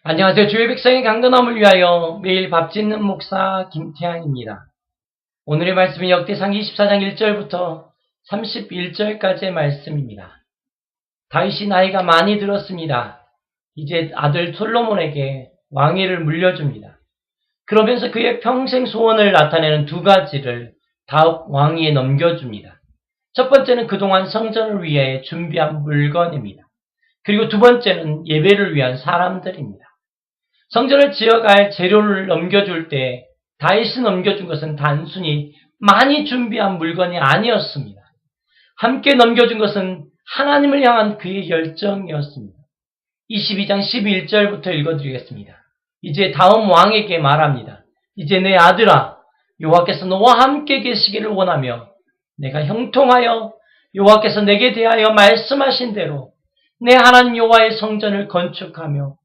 안녕하세요. 주의 백성의 강건함을 위하여 매일 밥 짓는 목사 김태양입니다. 오늘의 말씀은 역대상 24장 1절부터 31절까지의 말씀입니다. 다윗이 나이가 많이 들었습니다. 이제 아들 솔로몬에게 왕위를 물려줍니다. 그러면서 그의 평생 소원을 나타내는 두 가지를 다윗 왕위에 넘겨줍니다. 첫 번째는 그동안 성전을 위해 준비한 물건입니다. 그리고 두 번째는 예배를 위한 사람들입니다. 성전을 지어갈 재료를 넘겨줄 때 다윗이 넘겨준 것은 단순히 많이 준비한 물건이 아니었습니다. 함께 넘겨준 것은 하나님을 향한 그의 열정이었습니다. 22장 11절부터 읽어드리겠습니다. 이제 다음 왕에게 말합니다. 이제 내 아들아, 여호와께서 너와 함께 계시기를 원하며 내가 형통하여 여호와께서 내게 대하여 말씀하신 대로 내 하나님 여호와의 성전을 건축하며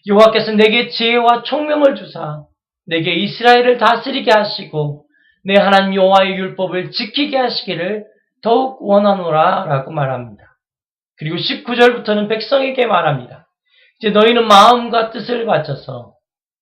여호와께서 내게 지혜와 총명을 주사 내게 이스라엘을 다스리게 하시고 내 하나님 여호와의 율법을 지키게 하시기를 더욱 원하노라 라고 말합니다. 그리고 19절부터는 백성에게 말합니다. 이제 너희는 마음과 뜻을 바쳐서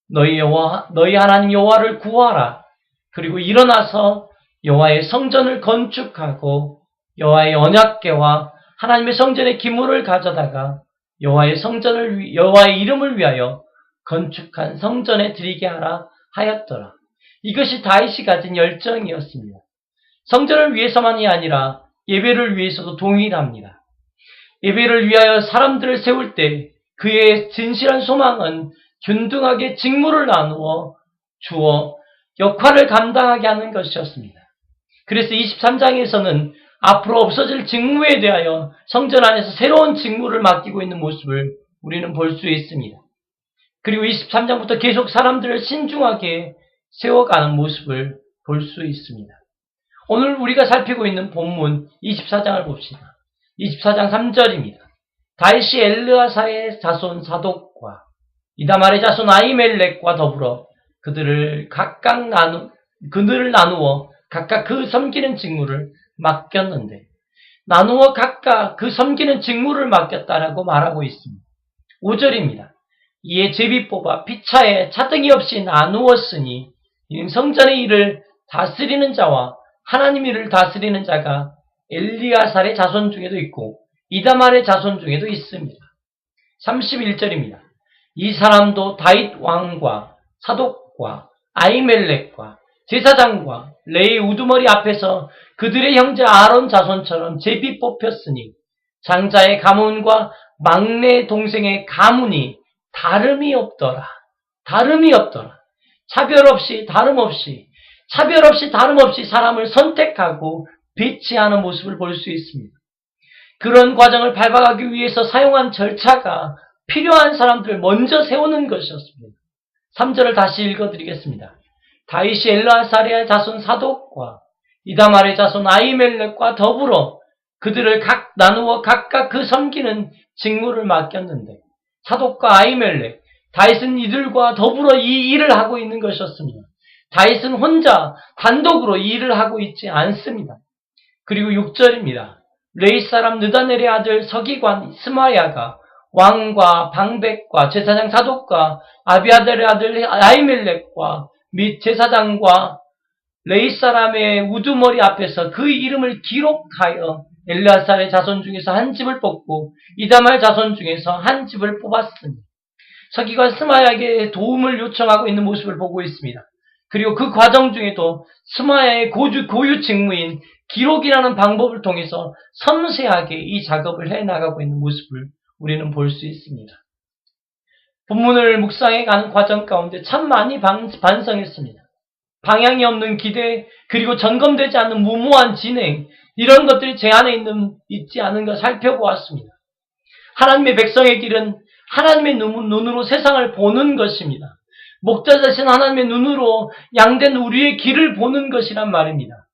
너희 하나님 여호와를 구하라. 그리고 일어나서 여호와의 성전을 건축하고 여호와의 언약궤와 하나님의 성전의 기물을 가져다가 여호와의 이름을 위하여 건축한 성전에 드리게 하라 하였더라. 이것이 다윗이 가진 열정이었습니다. 성전을 위해서만이 아니라 예배를 위해서도 동일합니다. 예배를 위하여 사람들을 세울 때 그의 진실한 소망은 균등하게 직무를 나누어 주어 역할을 감당하게 하는 것이었습니다. 그래서 23장에서는 앞으로 없어질 직무에 대하여 성전 안에서 새로운 직무를 맡기고 있는 모습을 우리는 볼 수 있습니다. 그리고 23장부터 계속 사람들을 신중하게 세워가는 모습을 볼 수 있습니다. 오늘 우리가 살피고 있는 본문 24장을 봅시다. 24장 3절입니다. 다윗이 엘르아사의 자손 사독과 이다말의 자손 아히멜렉과 더불어 그들을 나누어 각각 그 섬기는 직무를 맡겼는데, 나누어 각각 그 섬기는 직무를 맡겼다라고 말하고 있습니다. 5절입니다. 이에 제비 뽑아 피차에 차등이 없이 나누었으니 이는 성전의 일을 다스리는 자와 하나님 일을 다스리는 자가 엘리아살의 자손 중에도 있고 이다말의 자손 중에도 있습니다. 31절입니다. 이 사람도 다윗 왕과 사독과 아히멜렉과 제사장과 레위 우두머리 앞에서 그들의 형제 아론 자손처럼 제비 뽑혔으니 장자의 가문과 막내 동생의 가문이 다름이 없더라. 차별 없이 다름 없이 사람을 선택하고 배치하는 모습을 볼 수 있습니다. 그런 과정을 밟아가기 위해서 사용한 절차가 필요한 사람들을 먼저 세우는 것이었습니다. 3절을 다시 읽어드리겠습니다. 다윗이 엘르아사리의 자손 사독과 이다말의 자손 아히멜렉과 더불어 그들을 나누어 각각 그 섬기는 직무를 맡겼는데, 사독과 아히멜렉, 다윗은 이들과 더불어 이 일을 하고 있는 것이었습니다. 다윗은 혼자 단독으로 이 일을 하고 있지 않습니다. 그리고 6절입니다. 레위 사람 느다넬의 아들 서기관 스마야가 왕과 방백과 제사장 사독과 아비아달의 아들 아히멜렉과 및 제사장과 레위 사람의 우두머리 앞에서 그 이름을 기록하여 엘르아살의 자손 중에서 한 집을 뽑고 이다말 자손 중에서 한 집을 뽑았습니다. 서기관 스마야에게 도움을 요청하고 있는 모습을 보고 있습니다. 그리고 그 과정 중에도 스마야의 고유 직무인 기록이라는 방법을 통해서 섬세하게 이 작업을 해나가고 있는 모습을 우리는 볼 수 있습니다. 본문을 묵상해 가는 과정 가운데 참 많이 반성했습니다. 방향이 없는 기대, 그리고 점검되지 않는 무모한 진행, 이런 것들이 제 안에 있지 않은 걸 살펴보았습니다. 하나님의 백성의 길은 하나님의 눈으로 세상을 보는 것입니다. 목자 되신 하나님의 눈으로 양된 우리의 길을 보는 것이란 말입니다.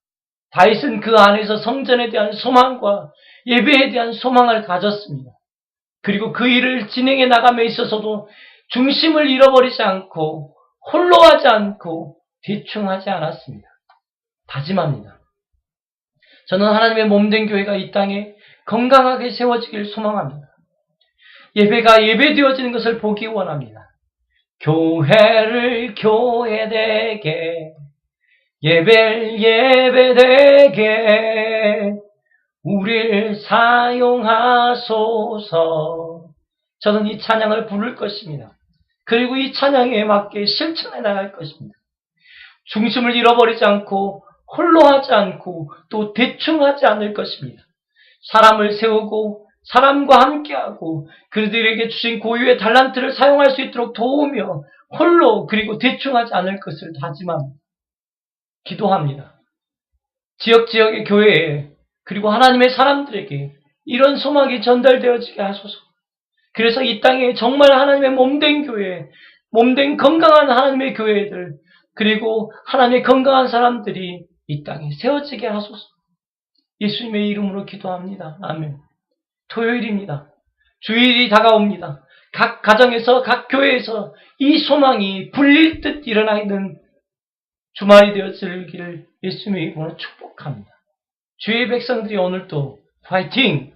다윗은 그 안에서 성전에 대한 소망과 예배에 대한 소망을 가졌습니다. 그리고 그 일을 진행해 나감에 있어서도 중심을 잃어버리지 않고 홀로 하지 않고 대충 하지 않았습니다. 다짐합니다. 저는 하나님의 몸된 교회가 이 땅에 건강하게 세워지길 소망합니다. 예배가 예배되어지는 것을 보기 원합니다. 교회를 교회되게, 예배를 예배되게 우리를 사용하소서. 저는 이 찬양을 부를 것입니다. 그리고 이 찬양에 맞게 실천해 나갈 것입니다. 중심을 잃어버리지 않고 홀로 하지 않고 또 대충 하지 않을 것입니다. 사람을 세우고 사람과 함께하고 그들에게 주신 고유의 달란트를 사용할 수 있도록 도우며 홀로 그리고 대충 하지 않을 것을 다짐합니다. 기도합니다. 지역지역의 교회에 그리고 하나님의 사람들에게 이런 소망이 전달되어지게 하소서. 그래서 이 땅에 정말 하나님의 몸된 교회, 몸된 건강한 하나님의 교회들, 그리고 하나님의 건강한 사람들이 이 땅에 세워지게 하소서. 예수님의 이름으로 기도합니다. 아멘. 토요일입니다. 주일이 다가옵니다. 각 가정에서, 각 교회에서 이 소망이 불릴 듯 일어나 있는 주말이 되어지기를 예수님의 이름으로 축복합니다. 주의 백성들이 오늘도 파이팅!